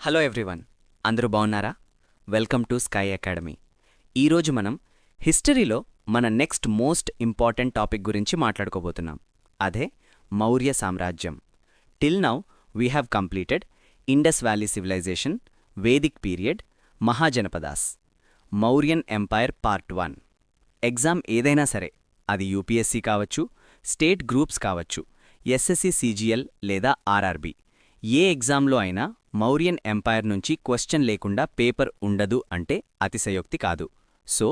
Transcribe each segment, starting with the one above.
Hello everyone, అందరూ బాగున్నారా? Welcome to sky academy. ఈరోజు మనం హిస్టరీలో మన నెక్స్ట్ మోస్ట్ ఇంపార్టెంట్ టాపిక్ గురించి మాట్లాడుకోబోతున్నాం. అదే మౌర్య సామ్రాజ్యం. Till now we have completed Indus valley civilization, Vedic period, mahajanapadas, Mauryan empire part 1. Exam ఏదైనా సరే, అది యూపీఎస్సీ కావచ్చు, స్టేట్ గ్రూప్స్ కావచ్చు, ఎస్ఎస్సి సిజిఎల్ లేదా ఆర్ఆర్బీ, ఏ ఎగ్జామ్లో అయినా మౌర్యన్ ఎంపైర్ నుంచి క్వశ్చన్ లేకుండా పేపర్ ఉండదు అంటే అతిశయోక్తి కాదు. సో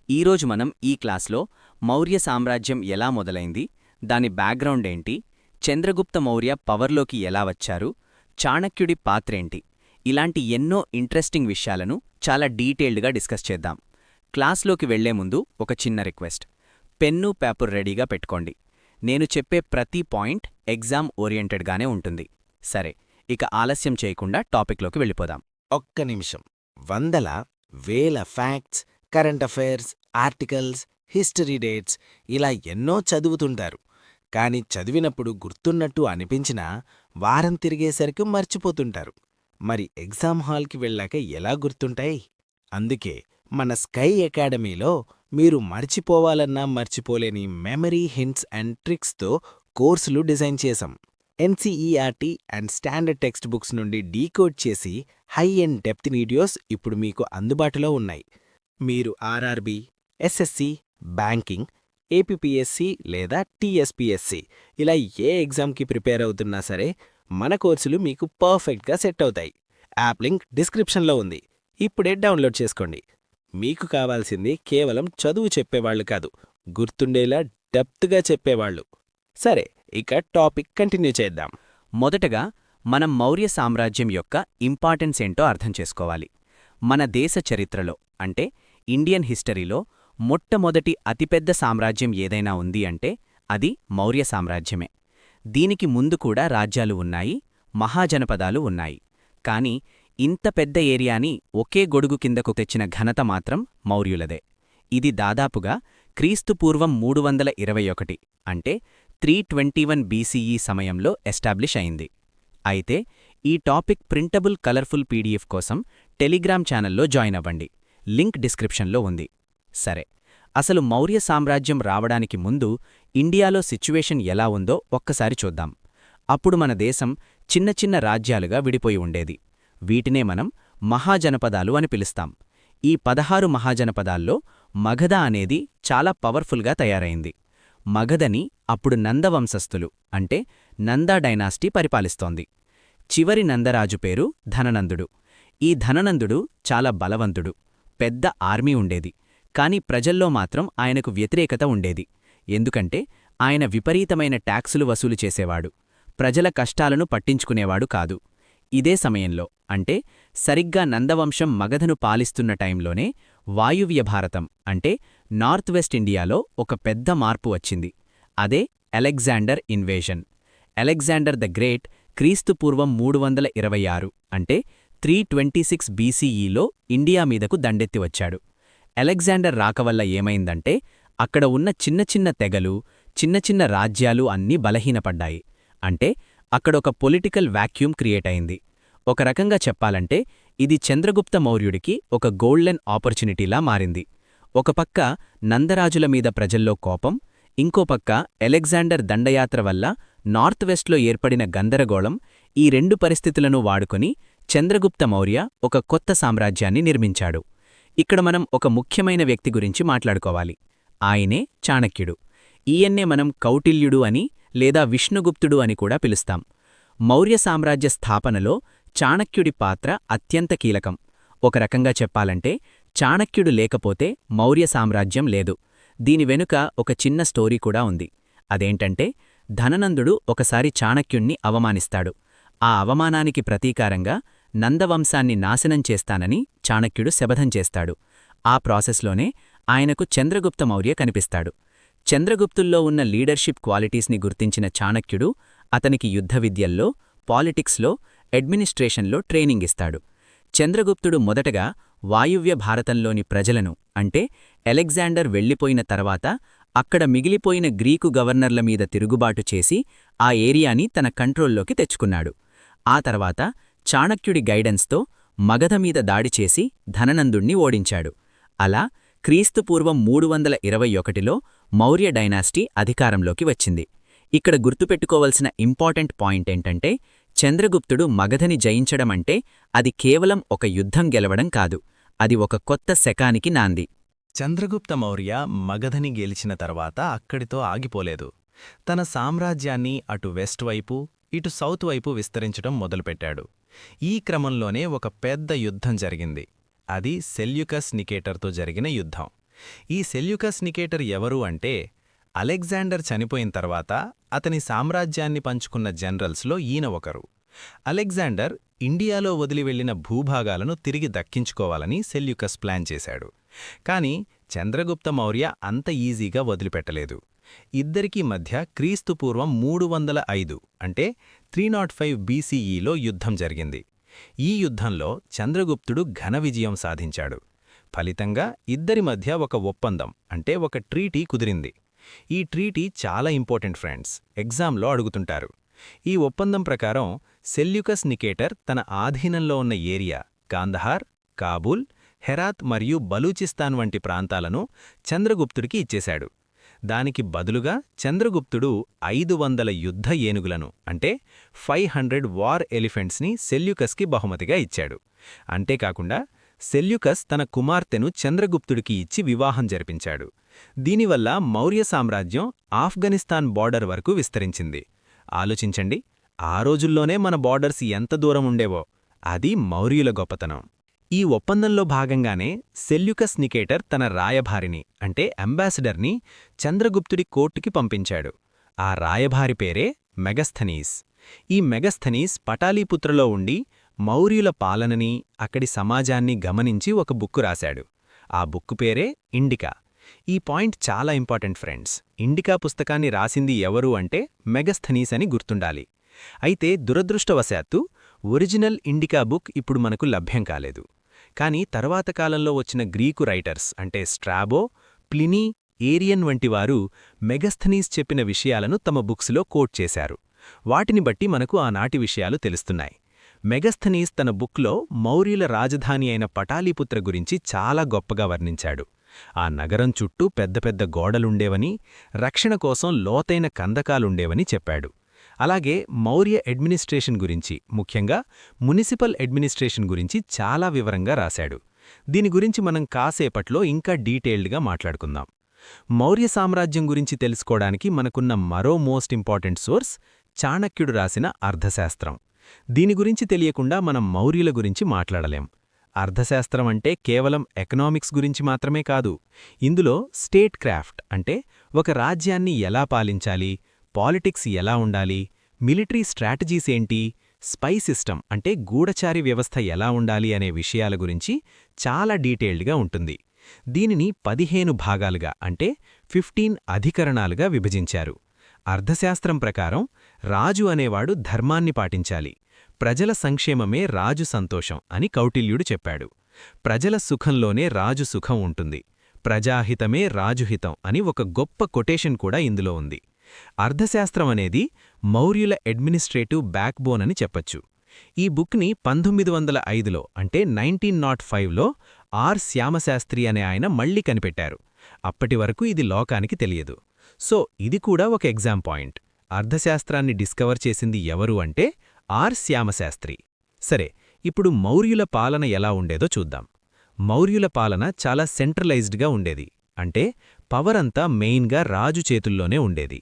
ఈరోజు మనం ఈ క్లాస్లో మౌర్య సామ్రాజ్యం ఎలా మొదలైంది, దాని బ్యాక్గ్రౌండ్ ఏంటి, చంద్రగుప్త మౌర్య పవర్లోకి ఎలా వచ్చారు, చాణక్యుడి పాత్రేంటి, ఇలాంటి ఎన్నో ఇంట్రెస్టింగ్ విషయాలను చాలా డీటెయిల్డ్గా డిస్కస్ చేద్దాం. క్లాస్లోకి వెళ్లే ముందు ఒక చిన్న రిక్వెస్ట్: పెన్ను పేపర్ రెడీగా పెట్టుకోండి. నేను చెప్పే ప్రతి పాయింట్ ఎగ్జామ్ ఓరియంటెడ్గానే ఉంటుంది. సరే, ఇక ఆలస్యం చేయకుండా టాపిక్లోకి వెళ్ళిపోదాం. ఒక్క నిమిషం. వందల వేల facts, current affairs, articles, history dates ఇలా ఎన్నో చదువుతుంటారు. కాని చదివినప్పుడు గుర్తున్నట్టు అనిపించినా వారం తిరిగేసరికి మర్చిపోతుంటారు. మరి ఎగ్జామ్ హాల్కి వెళ్ళాక ఎలా గుర్తుంటాయి? అందుకే మన స్కై అకాడమీలో మీరు మర్చిపోవాలన్నా మర్చిపోలేని మెమరీ హింట్స్ అండ్ ట్రిక్స్తో కోర్సులు డిజైన్ చేశాం. NCERT and standard text books నుండి డీకోడ్ చేసి హై అండ్ డెప్త్ వీడియోస్ ఇప్పుడు మీకు అందుబాటులో ఉన్నాయి. మీరు ఆర్ఆర్బీ, ఎస్ఎస్సి, బ్యాంకింగ్, ఏపీపీఎస్సి లేదా టీఎస్పీఎస్సి ఇలా ఏ ఎగ్జామ్కి ప్రిపేర్ అవుతున్నా సరే మన కోర్సులు మీకు పర్ఫెక్ట్గా సెట్ అవుతాయి. యాప్ లింక్ డిస్క్రిప్షన్లో ఉంది. ఇప్పుడే డౌన్లోడ్ చేసుకోండి. మీకు కావాల్సింది కేవలం చదువు చెప్పేవాళ్లు కాదు, గుర్తుండేలా డెప్త్గా చెప్పేవాళ్లు. సరే, ఇక టాపిక్ కంటిన్యూ చేద్దాం. మొదటగా మనం మౌర్య సామ్రాజ్యం యొక్క ఇంపార్టెన్స్ ఏంటో అర్థం చేసుకోవాలి. మన దేశ చరిత్రలో అంటే ఇండియన్ హిస్టరీలో మొట్టమొదటి అతిపెద్ద సామ్రాజ్యం ఏదైనా ఉంది అంటే అది మౌర్య సామ్రాజ్యమే. దీనికి ముందు కూడా రాజ్యాలు ఉన్నాయి, మహాజనపదాలు ఉన్నాయి. కాని ఇంత పెద్ద ఏరియాని ఒకే గొడుగు కిందకు తెచ్చిన ఘనత మాత్రం మౌర్యులదే. ఇది దాదాపుగా క్రీస్తుపూర్వం 321 అంటే 321 బీసీఈ సమయంలో ఎస్టాబ్లిష్ అయింది. అయితే ఈ టాపిక్ ప్రింటబుల్ కలర్ఫుల్ పీడీఎఫ్ కోసం టెలిగ్రామ్ ఛానల్లో జాయిన్ అవ్వండి. లింక్ డిస్క్రిప్షన్లో ఉంది. సరే, అసలు మౌర్య సామ్రాజ్యం రావడానికి ముందు ఇండియాలో సిచ్యువేషన్ ఎలా ఉందో ఒక్కసారి చూద్దాం. అప్పుడు మన దేశం చిన్న చిన్న రాజ్యాలుగా విడిపోయి ఉండేది. వీటినే మనం మహాజనపదాలు అని పిలుస్తాం. ఈ 16 మహాజనపదాల్లో మగధ అనేది చాలా పవర్ఫుల్గా తయారైంది. మగధని అప్పుడు నందవంశస్థులు అంటే నందా డైనాస్టీ పరిపాలిస్తోంది. చివరి నందరాజు పేరు ధననందుడు. ఈ ధననందుడు చాలా బలవంతుడు, పెద్ద ఆర్మీ ఉండేది. కాని ప్రజల్లో మాత్రం ఆయనకు వ్యతిరేకత ఉండేది. ఎందుకంటే ఆయన విపరీతమైన ట్యాక్సులు వసూలు చేసేవాడు, ప్రజల కష్టాలను పట్టించుకునేవాడు కాదు. ఇదే సమయంలో అంటే సరిగ్గా నందవంశం మగధను పాలిస్తున్న టైంలోనే వాయువ్య భారతం అంటే నార్త్ వెస్ట్ ఇండియాలో ఒక పెద్ద మార్పు వచ్చింది. అదే Alexander invasion. Alexander the great క్రీస్తుపూర్వం 326 అంటే 326 బీసీఈలో ఇండియా మీదకు దండెత్తి వచ్చాడు. అలెగ్జాండర్ రాకవల్ల ఏమైందంటే అక్కడ ఉన్న చిన్న చిన్న తెగలు, చిన్న చిన్న రాజ్యాలు అన్నీ బలహీనపడ్డాయి. అంటే అక్కడొక పొలిటికల్ వాక్యూమ్ క్రియేట్ అయింది. ఒక రకంగా చెప్పాలంటే ఇది చంద్రగుప్త మౌర్యుడికి ఒక గోల్డెన్ ఆపర్చునిటీలా మారింది. ఒక పక్క నందరాజుల మీద ప్రజల్లో కోపం, ఇంకో పక్క అలెగ్జాండర్ దండయాత్ర వల్ల నార్త్ వెస్ట్లో ఏర్పడిన గందరగోళం. ఈ రెండు పరిస్థితులను వాడుకొని చంద్రగుప్త మౌర్య ఒక కొత్త సామ్రాజ్యాన్ని నిర్మించాడు. ఇక్కడ మనం ఒక ముఖ్యమైన వ్యక్తి గురించి మాట్లాడుకోవాలి. ఆయనే చాణక్యుడు. ఈయన్నే మనం కౌటిల్యుడు అని లేదా విష్ణుగుప్తుడు అని కూడా పిలుస్తాం. మౌర్య సామ్రాజ్య స్థాపనలో చాణక్యుడి పాత్ర అత్యంత కీలకం. ఒక రకంగా చెప్పాలంటే చాణక్యుడు లేకపోతే మౌర్య సామ్రాజ్యం లేదు. దీని వెనుక ఒక చిన్న స్టోరీ కూడా ఉంది. అదేంటంటే ధననందుడు ఒకసారి చాణక్యుణ్ణి అవమానిస్తాడు. ఆ అవమానానికి ప్రతీకారంగా నందవంశాన్ని నాశనం చేస్తానని చాణక్యుడు శపథం చేస్తాడు. ఆ ప్రాసెస్లోనే ఆయనకు చంద్రగుప్త మౌర్య కనిపిస్తాడు. చంద్రగుప్తుల్లో ఉన్న లీడర్షిప్ క్వాలిటీస్ని గుర్తించిన చాణక్యుడు అతనికి యుద్ధ విద్యల్లో, పాలిటిక్స్లో, అడ్మినిస్ట్రేషన్లో ట్రైనింగ్ ఇస్తాడు. చంద్రగుప్తుడు మొదటగా వాయువ్య భారతంలోని ప్రజలను అంటే అలెగ్జాండర్ వెళ్లిపోయిన తర్వాత అక్కడ మిగిలిపోయిన గ్రీకు గవర్నర్ల మీద తిరుగుబాటు చేసి ఆ ఏరియాని తన కంట్రోల్లోకి తెచ్చుకున్నాడు. ఆ తర్వాత చాణక్యుడి గైడెన్స్తో మగధ మీద దాడి చేసి ధననందుణ్ణి ఓడించాడు. అలా క్రీస్తుపూర్వం 321లో మౌర్య డైనాస్టీ అధికారంలోకి వచ్చింది. ఇక్కడ గుర్తుపెట్టుకోవలసిన ఇంపార్టెంట్ పాయింటేంటంటే, చంద్రగుప్తుడు మగధని జయించడమంటే అది కేవలం ఒక యుద్ధం గెలవడం కాదు, అది ఒక కొత్త శకానికి నాంది. చంద్రగుప్త మౌర్య మగధని గెలిచిన తర్వాత అక్కడితో ఆగిపోలేదు. తన సామ్రాజ్యాన్ని అటు వెస్ట్ వైపు, ఇటు సౌత్ వైపు విస్తరించడం మొదలుపెట్టాడు. ఈ క్రమంలోనే ఒక పెద్ద యుద్ధం జరిగింది. అది సెల్యూకస్ నికేటర్తో జరిగిన యుద్ధం. ఈ సెల్యూకస్ నికేటర్ ఎవరు అంటే, అలెగ్జాండర్ చనిపోయిన తర్వాత అతని సామ్రాజ్యాన్ని పంచుకున్న జనరల్స్లో ఈయన ఒకరు. అలెగ్జాండర్ ఇండియాలో వదిలి వెళ్లిన భూభాగాలను తిరిగి దక్కించుకోవాలని సెల్యూకస్ ప్లాన్ చేశాడు. కాని చంద్రగుప్త మౌర్య అంత ఈజీగా వదిలిపెట్టలేదు. ఇద్దరికీ మధ్య క్రీస్తుపూర్వం 305 అంటే 305 బీసీఈలో యుద్ధం జరిగింది. ఈ యుద్ధంలో చంద్రగుప్తుడు ఘన విజయం సాధించాడు. ఫలితంగా ఇద్దరి మధ్య ఒక ఒప్పందం అంటే ఒక ట్రీటీ కుదిరింది. ఈ ట్రీటీ చాలా ఇంపార్టెంట్ ఫ్రెండ్స్, ఎగ్జామ్లో అడుగుతుంటారు. ఈ ఒప్పందం ప్రకారం సెల్యూకస్ నికేటర్ తన ఆధీనంలో ఉన్న ఏరియా కాందహార్, కాబూల్, హెరాత్ మరియు బలూచిస్తాన్ వంటి ప్రాంతాలను చంద్రగుప్తుడికి ఇచ్చేశాడు. దానికి బదులుగా చంద్రగుప్తుడు 500 యుద్ధ ఏనుగులను అంటే 500 వార్ ఎలిఫెంట్స్ని సెల్యూకస్కి బహుమతిగా ఇచ్చాడు. అంతేకాకుండా సెల్యూకస్ తన కుమార్తెను చంద్రగుప్తుడికి ఇచ్చి వివాహం జరిపించాడు. దీనివల్ల మౌర్య సామ్రాజ్యం ఆఫ్ఘనిస్తాన్ బార్డర్ వరకు విస్తరించింది. ఆలోచించండి, ఆ రోజుల్లోనే మన బార్డర్స్ ఎంత దూరం ఉండేవో. అది మౌర్యుల గొప్పతనం. ఈ ఒప్పందంలో భాగంగానే సెల్యూకస్ నికేటర్ తన రాయభారిని అంటే అంబాసిడర్ని చంద్రగుప్తుడి కోర్టుకి పంపించాడు. ఆ రాయభారి పేరే మెగస్థనీస్. ఈ మెగస్థనీస్ పటాలీపుత్రలో ఉండి మౌర్యుల పాలనని, అక్కడి సమాజాన్ని గమనించి ఒక బుక్కు రాశాడు. ఆ బుక్కు పేరే ఇండికా. ఈ పాయింట్ చాలా ఇంపార్టెంట్ ఫ్రెండ్స్. ఇండికా పుస్తకాన్ని రాసింది ఎవరు అంటే మెగస్థనీస్ అని గుర్తుండాలి. అయితే దురదృష్టవశాత్తు ఒరిజినల్ ఇండికా బుక్ ఇప్పుడు మనకు లభ్యం కాలేదు. కానీ తర్వాత కాలంలో వచ్చిన గ్రీకు రైటర్స్ అంటే స్ట్రాబో, ప్లినీ, ఏరియన్ వంటి వారు మెగస్థనీస్ చెప్పిన విషయాలను తమ బుక్స్లో కోట్ చేశారు. వాటిని బట్టి మనకు ఆనాటి విషయాలు తెలుస్తున్నాయి. మెగస్థనీస్ తన బుక్లో మౌర్యుల రాజధాని అయిన పటాలీపుత్ర గురించి చాలా గొప్పగా వర్ణించాడు. ఆ నగరం చుట్టూ పెద్ద పెద్ద గోడలుండేవని, రక్షణ కోసం లోతైన కందకాలుండేవని చెప్పాడు. అలాగే మౌర్య అడ్మినిస్ట్రేషన్ గురించి, ముఖ్యంగా మునిసిపల్ అడ్మినిస్ట్రేషన్ గురించి చాలా వివరంగా రాశాడు. దీని గురించి మనం కాసేపట్లో ఇంకా డీటెయిల్డ్గా మాట్లాడుకుందాం. మౌర్య సామ్రాజ్యం గురించి తెలుసుకోవడానికి మనకున్న మరో మోస్ట్ ఇంపార్టెంట్ సోర్స్ చాణక్యుడు రాసిన అర్థశాస్త్రం. దీని గురించి తెలియకుండా మనం మౌర్యుల గురించి మాట్లాడలేం. అర్థశాస్త్రం అంటే కేవలం ఎకనామిక్స్ గురించి మాత్రమే కాదు. ఇందులో స్టేట్ క్రాఫ్ట్ అంటే ఒక రాజ్యాన్ని ఎలా పాలించాలి, పాలిటిక్స్ ఎలా ఉండాలి, మిలిటరీ స్ట్రాటజీస్ ఏంటి, స్పై సిస్టమ్ అంటే గూఢచారి వ్యవస్థ ఎలా ఉండాలి అనే విషయాల గురించి చాలా డీటెయిల్డ్గా ఉంటుంది. దీనిని 15 భాగాలుగా అంటే 15 అధికరణాలుగా విభజించారు. అర్థశాస్త్రం ప్రకారం రాజు అనేవాడు ధర్మాన్ని పాటించాలి, ప్రజల సంక్షేమమే రాజు సంతోషం అని కౌటిల్యుడు చెప్పాడు. ప్రజల సుఖంలోనే రాజు సుఖం ఉంటుంది, ప్రజాహితమే రాజుహితం అని ఒక గొప్ప కొటేషన్ కూడా ఇందులో ఉంది. అర్థశాస్త్రం అనేది మౌర్యుల అడ్మినిస్ట్రేటివ్ బ్యాక్బోన్ అని చెప్పచ్చు. ఈ బుక్ని 1905లో అంటే 1905లో ఆర్ శ్యామశాస్త్రి అనే ఆయన మళ్లీ కనిపెట్టారు. అప్పటి వరకు ఇది లోకానికి తెలియదు. సో ఇది కూడా ఒక ఎగ్జామ్ పాయింట్. అర్థశాస్త్రాన్ని డిస్కవర్ చేసింది ఎవరు అంటే ఆర్ శ్యామశాస్త్రి. సరే, ఇప్పుడు మౌర్యుల పాలన ఎలా ఉండేదో చూద్దాం. మౌర్యుల పాలన చాలా సెంట్రలైజ్డ్గా ఉండేది. అంటే పవర్ అంతా మెయిన్గా రాజు చేతుల్లోనే ఉండేది.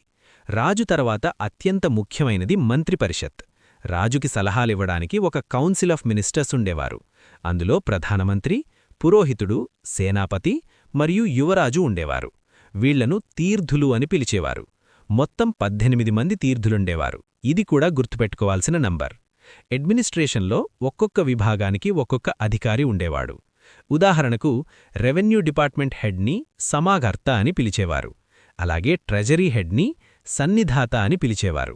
రాజు తర్వాత అత్యంత ముఖ్యమైనది మంత్రిపరిషత్. రాజుకి సలహాలివ్వడానికి ఒక కౌన్సిల్ ఆఫ్ మినిస్టర్స్ ఉండేవారు. అందులో ప్రధానమంత్రి, పురోహితుడు, సేనాపతి మరియు యువరాజు ఉండేవారు. వీళ్లను తీర్థులు అని పిలిచేవారు. మొత్తం 18 మంది తీర్థులుండేవారు. ఇది కూడా గుర్తుపెట్టుకోవాల్సిన నంబర్. అడ్మినిస్ట్రేషన్లో ఒక్కొక్క విభాగానికి ఒక్కొక్క అధికారి ఉండేవాడు. ఉదాహరణకు రెవెన్యూ డిపార్ట్మెంట్ హెడ్ని సమాగర్త అని పిలిచేవారు. అలాగే ట్రెజరీ హెడ్ని సన్నిధాత అని పిలిచేవారు.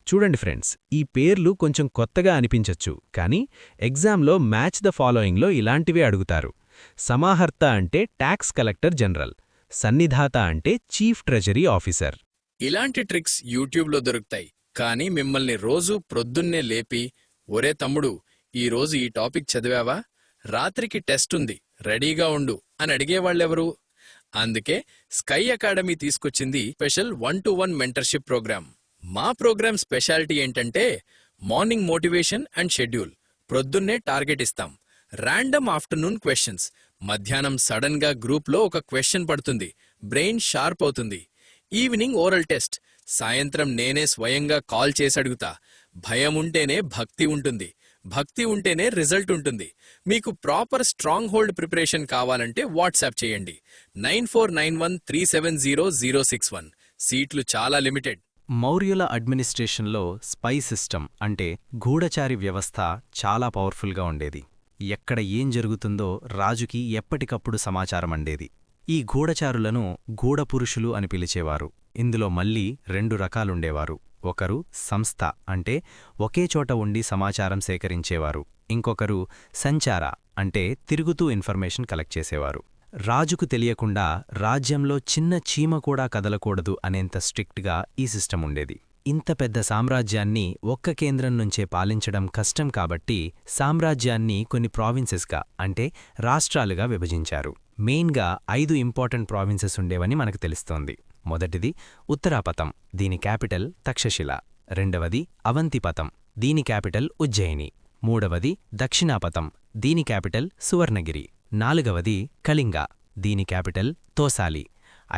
చూడండి ఫ్రెండ్స్, ఈ పేర్లు కొంచెం కొత్తగా అనిపించచ్చు, కానీ ఎగ్జామ్లో మ్యాచ్ ద ఫాలోయింగ్లో ఇలాంటివే అడుగుతారు. సమాహర్త అంటే ట్యాక్స్ కలెక్టర్ జనరల్, సన్నిధాత అంటే చీఫ్ ట్రెజరీ ఆఫీసర్. ఇలాంటి ట్రిక్స్ యూట్యూబ్లో దొరుకుతాయి, కానీ మిమ్మల్ని రోజూ ప్రొద్దున్నే లేపి, ఒరే తమ్ముడు, ఈరోజు ఈ టాపిక్ చదివావా? రాత్రికి టెస్ట్ ఉంది, రెడీగా ఉండు అని అడిగేవాళ్ళెవరు? అందుకే స్కై అకాడమీ తీసుకొచ్చింది స్పెషల్ 1-to-1 మెంటర్షిప్ ప్రోగ్రామ్. మా ప్రోగ్రామ్ స్పెషాలిటీ ఏంటంటే మార్నింగ్ మోటివేషన్ అండ్ షెడ్యూల్. ప్రొద్దున్నే టార్గెట్ ఇస్తాం. Random afternoon questions. మధ్యాహ్నం సడన్ గా గ్రూప్లో ఒక క్వశ్చన్ పడుతుంది, బ్రెయిన్ షార్ప్ అవుతుంది. Evening oral test. సాయంత్రం నేనే స్వయంగా కాల్ చేసి అడుగుతా. భయం ఉంటేనే భక్తి ఉంటుంది, భక్తి ఉంటేనే రిజల్ట్ ఉంటుంది. మీకు ప్రాపర్ స్ట్రాంగ్ హోల్డ్ ప్రిపరేషన్ కావాలంటే వాట్సాప్ చేయండి 9491370061. సీట్లు చాలా లిమిటెడ్. మౌర్యుల అడ్మినిస్ట్రేషన్లో స్పై సిస్టమ్ అంటే గూఢచారి వ్యవస్థ చాలా పవర్ఫుల్గా ఉండేది. ఎక్కడ ఏం జరుగుతుందో రాజుకి ఎప్పటికప్పుడు సమాచారం అందేది. ఈ గూఢచారులను గూఢపురుషులు అని పిలిచేవారు. ఇందులో మళ్ళీ 2 రకాలుండేవారు. ఒకరు సంస్థ అంటే ఒకే చోట ఉండి సమాచారం సేకరించేవారు. ఇంకొకరు సంచార అంటే తిరుగుతూ ఇన్ఫర్మేషన్ కలెక్ట్ చేసేవారు. రాజుకు తెలియకుండా రాజ్యంలో చిన్న చీమ కూడా కదలకూడదు అనేంత స్ట్రిక్ట్గా ఈ సిస్టమ్ ఉండేది. ఇంత పెద్ద సామ్రాజ్యాన్ని ఒక్క కేంద్రం నుంచే పాలించడం కష్టం కాబట్టి సామ్రాజ్యాన్ని కొన్ని ప్రావిన్సెస్గా అంటే రాష్ట్రాలుగా విభజించారు. మెయిన్గా 5 ఇంపార్టెంట్ ప్రావిన్సెస్ ఉండేవని మనకు తెలుస్తోంది. మొదటిది ఉత్తరాపతం, దీని క్యాపిటల్ తక్షశిల. రెండవది అవంతిపతం, దీని క్యాపిటల్ ఉజ్జయిని. మూడవది దక్షిణాపతం, దీని క్యాపిటల్ సువర్ణగిరి. నాలుగవది కళింగ, దీని క్యాపిటల్ తోసాలి.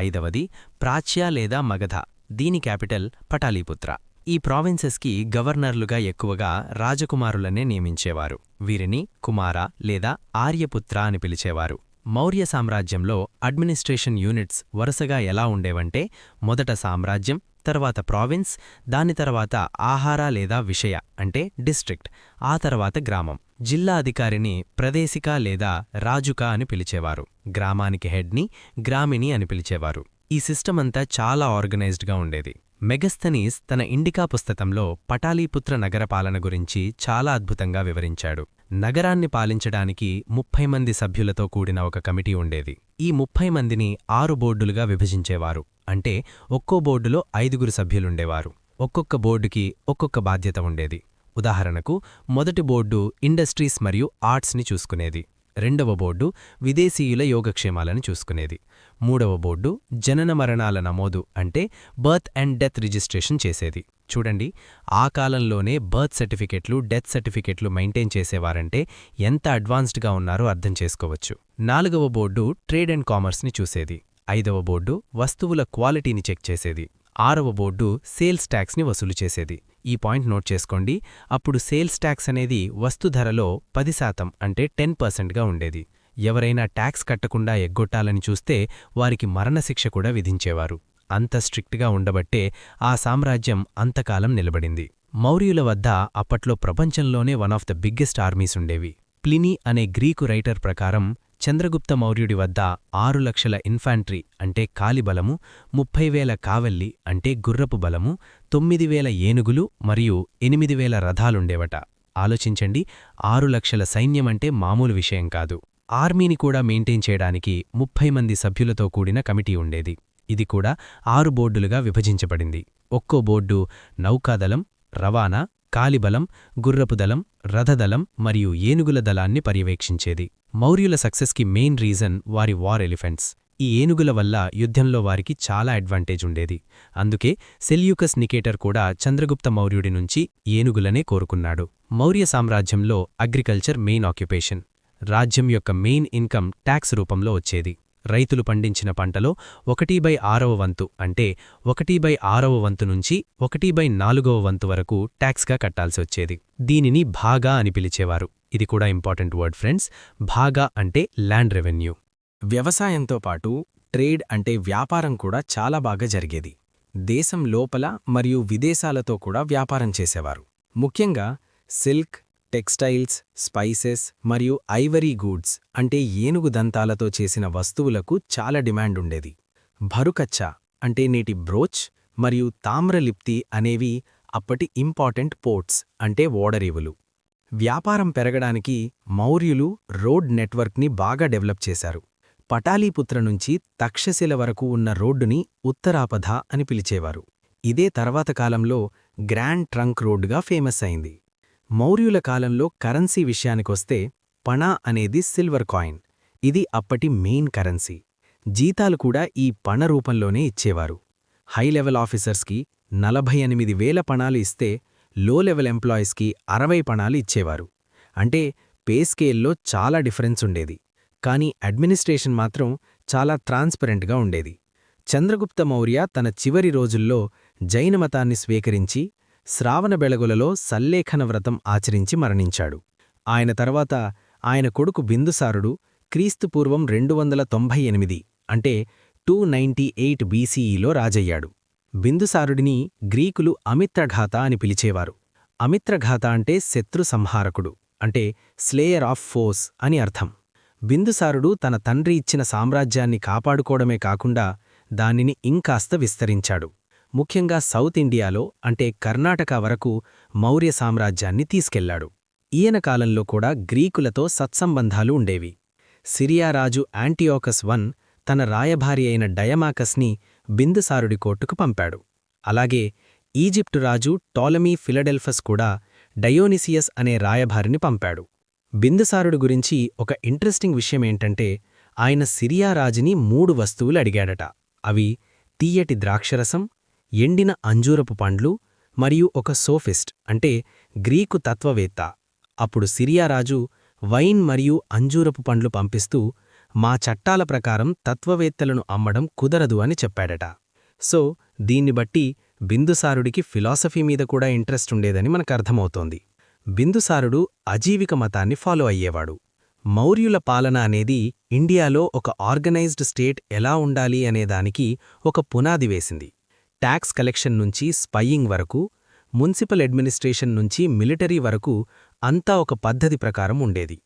ఐదవది ప్రాచ్య లేదా మగధ, దీని క్యాపిటల్ పటాలీపుత్ర. ఈ ప్రావిన్సెస్కి గవర్నర్లుగా ఎక్కువగా రాజకుమారులనే నియమించేవారు. వీరిని కుమార లేదా ఆర్యపుత్ర అని పిలిచేవారు. మౌర్య సామ్రాజ్యంలో అడ్మినిస్ట్రేషన్ యూనిట్స్ వరుసగా ఎలా ఉండేవంటే మొదట సామ్రాజ్యం, తర్వాత ప్రావిన్స్, దాని తర్వాత ఆహార లేదా విషయ అంటే డిస్ట్రిక్ట్, ఆ తర్వాత గ్రామం. జిల్లా అధికారిని ప్రదేశిక లేదా రాజుక అని పిలిచేవారు. గ్రామానికి హెడ్ని గ్రామిణి అని పిలిచేవారు. ఈ సిస్టమ్ అంతా చాలా ఆర్గనైజ్డ్గా ఉండేది. మెగస్థనీస్ తన ఇండికా పుస్తకంలో పటాలీపుత్ర నగరపాలన గురించి చాలా అద్భుతంగా వివరించాడు. నగరాన్ని పాలించడానికి 30 మంది సభ్యులతో కూడిన ఒక కమిటీ ఉండేది. ఈ 30 మందిని 6 బోర్డులుగా విభజించేవారు. అంటే ఒక్కో బోర్డులో 5 సభ్యులుండేవారు. ఒక్కొక్క బోర్డుకి ఒక్కొక్క బాధ్యత ఉండేది. ఉదాహరణకు మొదటి బోర్డు ఇండస్ట్రీస్ మరియు ఆర్ట్స్ని చూసుకునేది. రెండవ బోర్డు విదేశీయుల యోగక్షేమాలను చూసుకునేది. మూడవ బోర్డు జనన మరణాల నమోదు అంటే బర్త్ అండ్ డెత్ రిజిస్ట్రేషన్ చేసేది. చూడండి, ఆ కాలంలోనే బర్త్ సర్టిఫికెట్లు, డెత్ సర్టిఫికెట్లు మెయింటైన్ చేసేవారంటే ఎంత అడ్వాన్స్డ్గా ఉన్నారో అర్థం చేసుకోవచ్చు. నాలుగవ బోర్డు ట్రేడ్ అండ్ కామర్స్ని చూసేది. ఐదవ బోర్డు వస్తువుల క్వాలిటీని చెక్ చేసేది. ఆరవ బోర్డు సేల్స్ ట్యాక్స్ని వసూలు చేసేది. ఈ పాయింట్ నోట్ చేసుకోండి. అప్పుడు సేల్స్ ట్యాక్స్ అనేది వస్తు ధరలో 10% అంటే 10%గా ఉండేది. ఎవరైనా ట్యాక్స్ కట్టకుండా ఎగ్గొట్టాలని చూస్తే వారికి మరణశిక్ష కూడా విధించేవారు. అంత స్ట్రిక్ట్గా ఉండబట్టే ఆ సామ్రాజ్యం అంతకాలం నిలబడింది. మౌర్యుల వద్ద అప్పట్లో ప్రపంచంలోనే one of the biggest armies ఉండేవి. ప్లినీ అనే గ్రీకు రైటర్ ప్రకారం చంద్రగుప్త మౌర్యుడి వద్ద 6 లక్షల ఇన్ఫాంట్రీ అంటే కాలిబలము, 30,000 కావల్లి అంటే గుర్రపు బలము, 9,000 ఏనుగులు మరియు 8,000 రథాలుండేవట. ఆలోచించండి, 6 లక్షల సైన్యమంటే మామూలు విషయం కాదు. ఆర్మీని కూడా మెయింటైన్ చేయడానికి 30 మంది సభ్యులతో కూడిన కమిటీ ఉండేది. ఇది కూడా 6 బోర్డులుగా విభజించబడింది. ఒక్కో బోర్డు నౌకాదళం, రవాణా, కాలిబలం, గుర్రపుదళం, రథదళం మరియు ఏనుగుల దళాన్ని పర్యవేక్షించేది. మౌర్యుల సక్సెస్కి మెయిన్ రీజన్ వారి వార్ ఎలిఫెంట్స్. ఈ ఏనుగుల వల్ల యుద్ధంలో వారికి చాలా అడ్వాంటేజ్ ఉండేది. అందుకే సెల్యూకస్ నికేటర్ కూడా చంద్రగుప్త మౌర్యుడి నుంచి ఏనుగులనే కోరుకున్నాడు. మౌర్య సామ్రాజ్యంలో అగ్రికల్చర్ మెయిన్ ఆక్యుపేషన్. రాజ్యం యొక్క మెయిన్ ఇన్కమ్ ట్యాక్స్ రూపంలో వచ్చేది. రైతులు పండించిన పంటలో 1/6వ వంతు అంటే 1/6వ వంతు నుంచి 1/4వ వంతు వరకు ట్యాక్స్గా కట్టాల్సి వచ్చేది. దీనిని భాగా అని పిలిచేవారు. ఇది కూడా ఇంపార్టెంట్ వర్డ్ ఫ్రెండ్స్. భాగా అంటే ల్యాండ్ రెవెన్యూ. వ్యవసాయంతో పాటు ట్రేడ్ అంటే వ్యాపారం కూడా చాలా బాగా జరిగేది. దేశం లోపల మరియు విదేశాలతో కూడా వ్యాపారం చేసేవారు. ముఖ్యంగా సిల్క్, టెక్స్టైల్స్, స్పైసెస్ మరియు ఐవరీ గూడ్స్ అంటే ఏనుగు దంతాలతో చేసిన వస్తువులకు చాలా డిమాండ్ ఉండేది. భరుకచ్చా అంటే నేటి బ్రోచ్ మరియు తామ్రలిప్తి అనేవి అప్పటి ఇంపార్టెంట్ పోర్ట్స్ అంటే ఓడరేవులు. వ్యాపారం పెరగడానికి మౌర్యులు రోడ్ నెట్వర్క్ని బాగా డెవలప్ చేశారు. పటాలీపుత్ర నుంచి తక్షశిల వరకు ఉన్న రోడ్డుని ఉత్తరాపథ అని పిలిచేవారు. ఇదే తర్వాత కాలంలో గ్రాండ్ ట్రంక్ రోడ్డుగా ఫేమస్ అయింది. మౌర్యుల కాలంలో కరెన్సీ విషయానికొస్తే పణా అనేది సిల్వర్ కాయిన్. ఇది అప్పటి మెయిన్ కరెన్సీ. జీతాలు కూడా ఈ పణ రూపంలోనే ఇచ్చేవారు. హై లెవెల్ ఆఫీసర్స్కి 48,000 పణాలు ఇస్తే లో లెవెల్ ఎంప్లాయీస్కి 60 పణాలు ఇచ్చేవారు. అంటే పే స్కేల్లో చాలా డిఫరెన్స్ ఉండేది. కానీ అడ్మినిస్ట్రేషన్ మాత్రం చాలా ట్రాన్స్పరెంట్గా ఉండేది. చంద్రగుప్త మౌర్య తన చివరి రోజుల్లో జైనమతాన్ని స్వీకరించి శ్రావణబెళగులలో సల్లేఖన వ్రతం ఆచరించి మరణించాడు. ఆయన తర్వాత ఆయన కొడుకు బిందుసారుడు క్రీస్తుపూర్వం 298 అంటే 298 బీసీఈలో రాజయ్యాడు. బిందుసారుడిని గ్రీకులు అమిత్రఘాత అని పిలిచేవారు. అమిత్రఘాత అంటే శత్రు సంహారకుడు, అంటే స్లేయర్ ఆఫ్ ఫోర్స్ అని అర్థం. బిందుసారుడు తన తండ్రి ఇచ్చిన సామ్రాజ్యాన్ని కాపాడుకోవడమే కాకుండా దానిని ఇంకాస్త విస్తరించాడు. ముఖ్యంగా సౌత్ ఇండియాలో అంటే కర్ణాటక వరకు మౌర్య సామ్రాజ్యాన్ని తీసుకెళ్లాడు. ఈయన కాలంలో కూడా గ్రీకులతో సత్సంబంధాలు ఉండేవి. సిరియా రాజు యాంటియోకస్ I తన రాయభారి అయిన డయమాకస్ని బిందుసారుడి కోర్టుకు పంపాడు. అలాగే ఈజిప్టు రాజు టోలమీ ఫిలడెల్ఫస్ కూడా డయోనిసియస్ అనే రాయభారిని పంపాడు. బిందుసారుడు గురించి ఒక ఇంట్రెస్టింగ్ విషయమేంటంటే ఆయన సిరియా రాజుని 3 వస్తువులు అడిగాడట. అవి తీయటి ద్రాక్షరసం, ఎండిన అంజూరపు పండ్లు మరియు ఒక సోఫిస్ట్ అంటే గ్రీకు తత్వవేత్త. అప్పుడు సిరియా రాజు వైన్ మరియు అంజూరపు పండ్లు పంపిస్తూ మా చట్టాల ప్రకారం తత్వవేత్తలను అమ్మడం కుదరదు అని చెప్పాడట. సో దీన్ని బట్టి బిందుసారుడికి ఫిలాసఫీ మీద కూడా ఇంట్రెస్ట్ ఉండేదని మనకర్థమవుతోంది. బిందుసారుడు అజీవిక మతాన్ని ఫాలో అయ్యేవాడు. మౌర్యుల పాలన అనేది ఇండియాలో ఒక ఆర్గనైజ్డ్ స్టేట్ ఎలా ఉండాలి అనేదానికి ఒక పునాది వేసింది. ట్యాక్స్ కలెక్షన్ నుంచి స్పైయింగ్ వరకు, మున్సిపల్ అడ్మినిస్ట్రేషన్ నుంచి మిలిటరీ వరకు అంతా ఒక పద్ధతి ప్రకారం ఉండేది.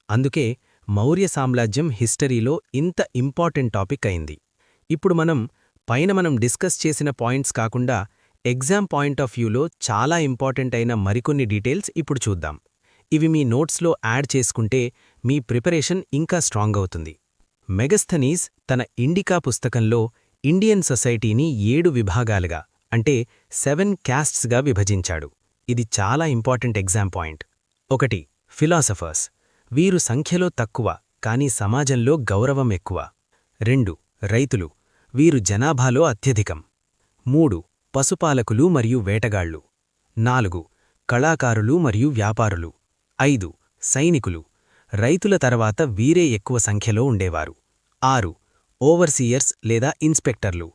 అందుకే మౌర్య సామ్రాజ్యం హిస్టరీలో ఇంత ఇంపార్టెంట్ టాపిక్ అయింది. ఇప్పుడు మనం డిస్కస్ చేసిన పాయింట్స్ కాకుండా ఎగ్జామ్ పాయింట్ ఆఫ్ వ్యూలో చాలా ఇంపార్టెంట్ అయిన మరికొన్ని డీటెయిల్స్ ఇప్పుడు చూద్దాం. ఇవి మీ నోట్స్లో యాడ్ చేసుకుంటే మీ ప్రిపరేషన్ ఇంకా స్ట్రాంగ్ అవుతుంది. మెగస్థనీస్ తన ఇండికా పుస్తకంలో ఇండియన్ సొసైటీని 7 విభాగాలుగా అంటే 7 క్యాస్ట్స్గా విభజించాడు. ఇది చాలా ఇంపార్టెంట్ ఎగ్జామ్ పాయింట్. 1. ఫిలాసఫర్స్. వీరు సంఖ్యలో తక్కువ కానీ సమాజంలో గౌరవం ఎక్కువ. 2. రైతులు. వీరు జనాభాలో అత్యధికం. 3. పశుపాలకులు మరియు వేటగాళ్లు. 4. కళాకారులు మరియు వ్యాపారులు. 5. సైనికులు. రైతుల తర్వాత వీరే ఎక్కువ సంఖ్యలో ఉండేవారు. 6. ఓవర్సీయర్స్ లేదా ఇన్స్పెక్టర్లు.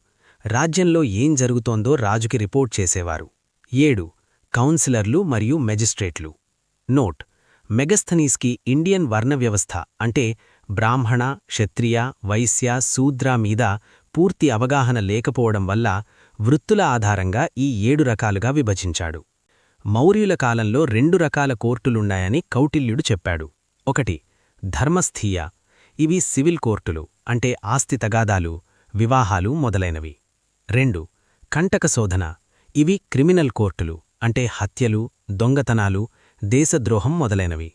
రాజ్యంలో ఏం జరుగుతోందో రాజుకి రిపోర్ట్ చేసేవారు. 7. కౌన్సిలర్లు మరియు మెజిస్ట్రేట్లు. నోట్: మెగస్థనీస్కి ఇండియన్ వర్ణవ్యవస్థ అంటే బ్రాహ్మణ, క్షత్రియ, వైశ్య, శూద్ర మీద పూర్తి అవగాహన లేకపోవడం వల్ల వృత్తుల ఆధారంగా ఈ 7 రకాలుగా విభజించాడు. మౌర్యుల కాలంలో 2 రకాల కోర్టులున్నాయని కౌటిల్యుడు చెప్పాడు. 1. ధర్మస్థీయ. ఇవి సివిల్ కోర్టులు అంటే ఆస్తి తగాదాలు, వివాహాలు మొదలైనవి. 2. కంటకశోధన. ఇవి క్రిమినల్ కోర్టులు అంటే హత్యలు, దొంగతనాలు, దేశద్రోహం మొదలైనవి.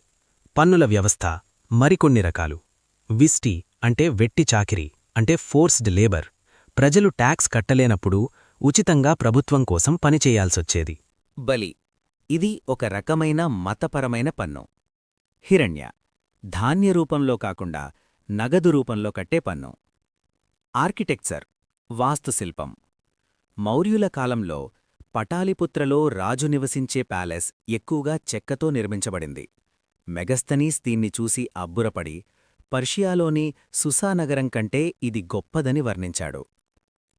పన్నుల వ్యవస్థ మరికొన్ని రకాలు. విస్టి అంటే వెట్టి చాకిరీ అంటే ఫోర్స్డ్ లేబర్. ప్రజలు ట్యాక్స్ కట్టలేనప్పుడు ఉచితంగా ప్రభుత్వం కోసం పనిచేయాల్సొచ్చేది. బలి. ఇది ఒక రకమైన మతపరమైన పన్ను. హిరణ్య. ధాన్య రూపంలో కాకుండా నగదు రూపంలో కట్టే పన్ను. ఆర్కిటెక్చర్. వాస్తుశిల్పం. మౌర్యుల కాలంలో పటాలిపుత్రలో రాజు నివసించే ప్యాలెస్ ఎక్కువగా చెక్కతో నిర్మించబడింది. మెగస్థనీస్ దీన్ని చూసి అబ్బురపడి పర్షియాలోని సుసానగరం కంటే ఇది గొప్పదని వర్ణించాడు.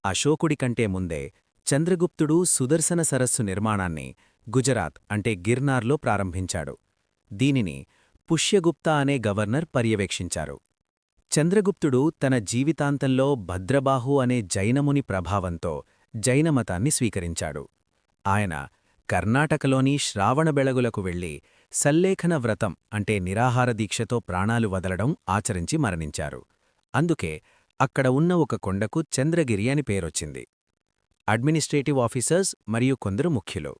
అశోకుడి కంటే ముందే చంద్రగుప్తుడు సుదర్శన సరస్సు నిర్మాణాన్ని గుజరాత్ అంటే గిర్నార్లో ప్రారంభించాడు. దీనిని పుష్యగుప్త అనే గవర్నర్ పర్యవేక్షించారు. చంద్రగుప్తుడు తన జీవితాంతంలో భద్రబాహు అనే జైనముని ప్రభావంతో జైనమతాన్ని స్వీకరించాడు. ఆయన కర్ణాటకలోని శ్రావణబెళగులకు వెళ్లి సల్లేఖన వ్రతం అంటే నిరాహార దీక్షతో ప్రాణాలు వదలడం ఆచరించి మరణించారు. అందుకే అక్కడ ఉన్న ఒక కొండకు చంద్రగిరి అని పేరొచ్చింది. అడ్మినిస్ట్రేటివ్ ఆఫీసర్స్ మరియు కొందరు ముఖ్యులు.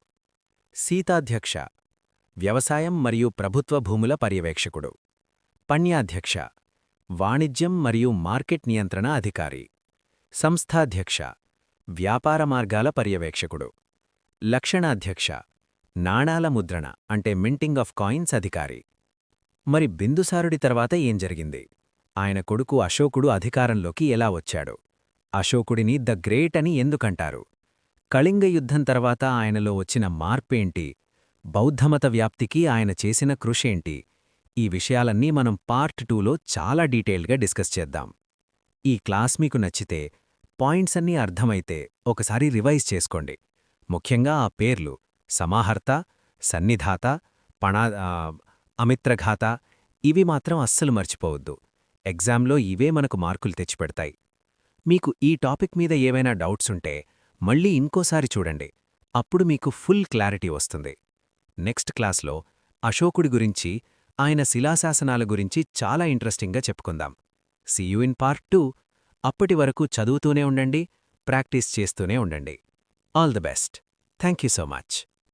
సీతాధ్యక్ష. వ్యవసాయం మరియు ప్రభుత్వ భూముల పర్యవేక్షకుడు. పణ్యాధ్యక్ష. వాణిజ్యం మరియు మార్కెట్ నియంత్రణ అధికారి. సంస్థాధ్యక్ష. వ్యాపార మార్గాల పర్యవేక్షకుడు. లక్షణాధ్యక్ష. నాణాల ముద్రణ అంటే మింటింగ్ ఆఫ్ కాయిన్స్ అధికారి. మరి బిందుసారుడి తర్వాత ఏం జరిగింది? ఆయన కొడుకు అశోకుడు అధికారంలోకి ఎలా వచ్చాడు? అశోకుడిని ద గ్రేట్ అని ఎందుకంటారు? కళింగ యుద్ధం తర్వాత ఆయనలో వచ్చిన మార్పేంటి? బౌద్ధమత వ్యాప్తికి ఆయన చేసిన కృషేంటి? ఈ విషయాలన్నీ మనం పార్ట్ 2లో చాలా డీటెయిల్గా డిస్కస్ చేద్దాం. ఈ క్లాస్ మీకు నచ్చితే, పాయింట్స్ అన్నీ అర్థమైతే ఒకసారి రివైజ్ చేసుకోండి. ముఖ్యంగా ఆ పేర్లు సమాహర్త, సన్నిధాత, అమిత్రఘాత ఇవి మాత్రం అస్సలు మర్చిపోవద్దు. ఎగ్జామ్లో ఇవే మనకు మార్కులు తెచ్చిపెడతాయి. మీకు ఈ టాపిక్ మీద ఏవైనా డౌట్స్ ఉంటే మళ్ళీ ఇంకోసారి చూడండి. అప్పుడు మీకు ఫుల్ క్లారిటీ వస్తుంది. నెక్స్ట్ క్లాస్లో అశోకుడి గురించి, ఆయన శిలాశాసనాల గురించి చాలా ఇంట్రెస్టింగ్గా చెప్పుకుందాం. See you in part 2. అప్పటి వరకు చదువుతూనే ఉండండి, ప్రాక్టీస్ చేస్తూనే ఉండండి. All the best. Thank you so much.